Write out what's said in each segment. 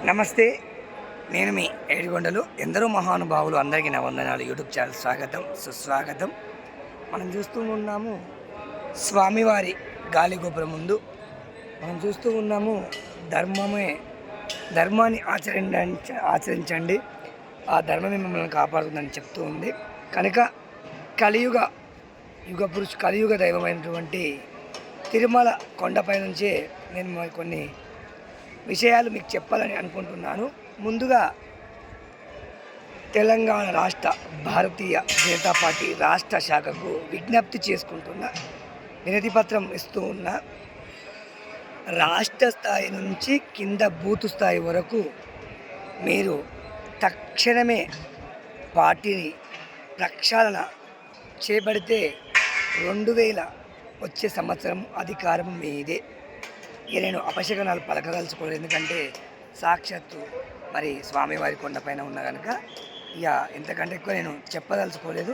నమస్తే. నేను మీ ఏడుగొండలు. ఎందరో మహానుభావులు అందరికీ నా వందనాలు. యూట్యూబ్ ఛానల్ స్వాగతం, సుస్వాగతం. మనం చూస్తూ ఉన్నాము స్వామివారి గాలిగోపురం ముందు మనం చూస్తూ ఉన్నాము ధర్మాన్ని ఆచరించండి, ఆ ధర్మమే మిమ్మల్ని కాపాడుతుందని చెప్తూ ఉంది. కనుక కలియుగ దైవమైనటువంటి తిరుమల కొండపై నుంచే నేను కొన్ని విషయాలు మీకు చెప్పాలని అనుకుంటున్నాను. ముందుగా తెలంగాణ రాష్ట్ర భారతీయ జనతా పార్టీ రాష్ట్ర శాఖకు విజ్ఞప్తి చేసుకుంటున్న, వినతి పత్రం ఇస్తూ ఉన్న, రాష్ట్ర స్థాయి నుంచి కింద బూత్ స్థాయి వరకు మీరు తక్షణమే పార్టీని ప్రక్షాళన చేపడితే 2000 వచ్చే సంవత్సరం అధికారం మీదే. ఇక నేను అపశకనాలు పలకదలుచుకోలేదు, ఎందుకంటే సాక్షాత్తు మరి స్వామివారి కొండపైన ఉన్న కనుక ఇక ఎంతకంటే ఎక్కువ నేను చెప్పదలుచుకోలేదు.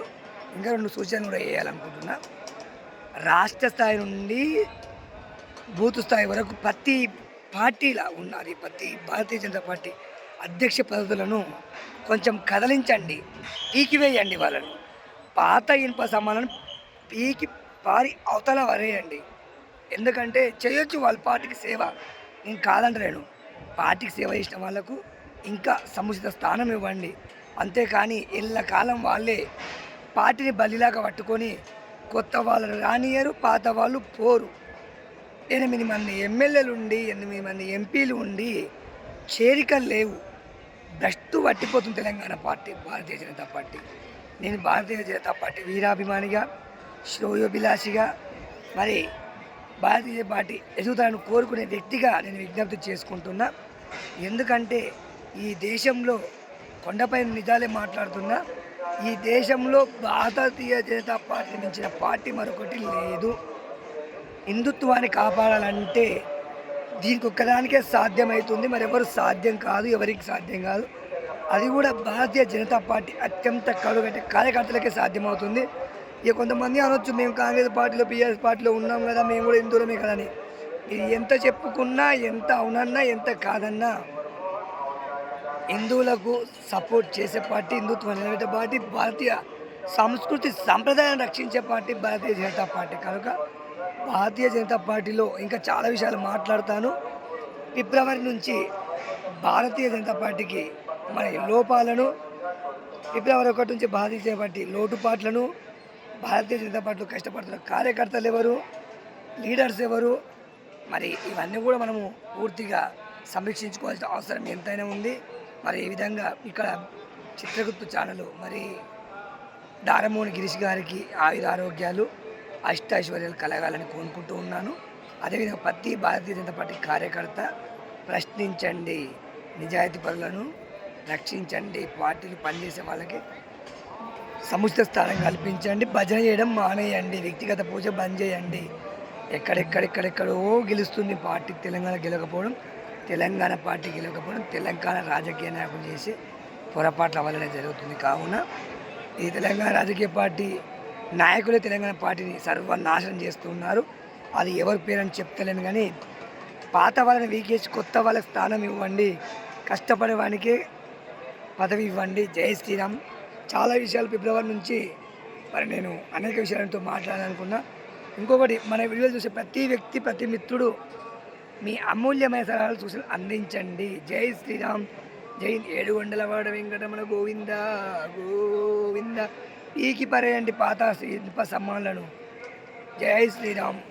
ఇంకా 2 సూచనలు కూడా వేయాలనుకుంటున్నా. రాష్ట్ర స్థాయి నుండి బూత్ స్థాయి వరకు ప్రతి పార్టీలా ఉన్నారు. ప్రతి భారతీయ జనతా పార్టీ అధ్యక్ష పదవులను కొంచెం కదలించండి, పీకివేయండి. వాళ్ళని పాత ఇనుప సామాన్లను పీకి పారి అవతల వరేయండి. ఎందుకంటే చేయొచ్చు వాళ్ళ పార్టీకి సేవ, నేను కాదంటలేను. పార్టీకి సేవ చేసిన వాళ్ళకు ఇంకా సముచిత స్థానం ఇవ్వండి. అంతేకాని ఎల్లకాలం వాళ్ళే పార్టీని బలిలాగా పట్టుకొని కొత్త వాళ్ళని రానియరు, పాత వాళ్ళు పోరు. 8 మంది ఎమ్మెల్యేలు ఉండి 8 మంది ఎంపీలు ఉండి చేరికలు లేవు. భ్రష్టు పట్టిపోతుంది తెలంగాణ పార్టీ, భారతీయ జనతా పార్టీ. నేను భారతీయ జనతా పార్టీ వీరాభిమానిగా, శ్రేయోభిలాషిగా, మరి భారతీయ పార్టీ ఎదుగుదలను కోరుకునే వ్యక్తిగా నేను విజ్ఞప్తి చేసుకుంటున్నా. ఎందుకంటే ఈ దేశంలో కొండపై నిజాలే మాట్లాడుతున్నా, ఈ దేశంలో భారతీయ జనతా పార్టీ మించిన పార్టీ మరొకటి లేదు. హిందుత్వాన్ని కాపాడాలంటే దీనికి ఒక్కదానికే సాధ్యమవుతుంది, మరెవరు సాధ్యం కాదు, ఎవరికి సాధ్యం కాదు. అది కూడా భారతీయ జనతా పార్టీ అత్యంత కడుగట్టే కార్యకర్తలకే సాధ్యమవుతుంది. ఇక కొంతమంది అనొచ్చు, మేము కాంగ్రెస్ పార్టీలో, బీఆర్ఎస్ పార్టీలో ఉన్నాం కదా, మేము కూడా హిందువులమే కదని. ఇది ఎంత చెప్పుకున్నా, ఎంత అవునన్నా, ఎంత కాదన్నా, హిందువులకు సపోర్ట్ చేసే పార్టీ, హిందుత్వం నిలబెట్టే పార్టీ, భారతీయ సంస్కృతి సంప్రదాయాన్ని రక్షించే పార్టీ భారతీయ జనతా పార్టీ. కనుక భారతీయ జనతా పార్టీలో ఇంకా చాలా విషయాలు మాట్లాడతాను. ఫిబ్రవరి నుంచి భారతీయ జనతా పార్టీకి మరి లోపాలను, ఫిబ్రవరి 1 నుంచి భారతీయ జనతా పార్టీ లోటుపాట్లను, భారతీయ జనతా పార్టీలో కష్టపడుతున్న కార్యకర్తలు ఎవరు, లీడర్స్ ఎవరు, మరి ఇవన్నీ కూడా మనము పూర్తిగా సమీక్షించుకోవాల్సిన అవసరం ఎంతైనా ఉంది. మరి ఈ విధంగా ఇక్కడ చిత్రగుప్తు ఛానల్ మరి దారమోని గిరీష్ గారికి ఆయురారోగ్యాలు, అష్టైశ్వర్యాలు కలగాలని కోరుకుంటూ ఉన్నాను. అదేవిధంగా ప్రతి భారతీయ జనతా పార్టీ కార్యకర్త ప్రశ్నించండి, నిజాయితీ పరులను రక్షించండి, పార్టీలు పనిచేసే వాళ్ళకి సముచిత స్థానం కల్పించండి, భజన చేయడం మానేయండి, వ్యక్తిగత పూజ బంద్ చేయండి. ఎక్కడెక్కడెక్కడెక్కడో గెలుస్తుంది పార్టీ, తెలంగాణ గెలవకపోవడం, తెలంగాణ పార్టీ గెలవకపోవడం తెలంగాణ రాజకీయ నాయకులు చేసే పొరపాట్ల వల్లనే జరుగుతుంది. కావున ఈ తెలంగాణ రాజకీయ పార్టీ నాయకులే తెలంగాణ పార్టీని సర్వనాశనం చేస్తున్నారు. అది ఎవరి పేరని చెప్తలేను, కానీ పాత వాళ్ళని వీకేసి కొత్త వాళ్ళకి స్థానం ఇవ్వండి, కష్టపడే వానికే పదవి ఇవ్వండి. జై శ్రీరామ్. చాలా విషయాలు ఫిబ్రవరి నుంచి మరి నేను అనేక విషయాలతో మాట్లాడాలనుకున్నా. ఇంకొకటి, మన వీడియోలు చూసే ప్రతి వ్యక్తి, ప్రతి మిత్రుడు మీ అమూల్యమైన సలహాలు చూసి అందించండి. జై శ్రీరామ్. జై ఏడుగొండలవాడ వెంకటరమణ గోవింద గోవింద. పీకి పరేయండి పాత ఇనుప సమ్మాన్లను. జై శ్రీరామ్.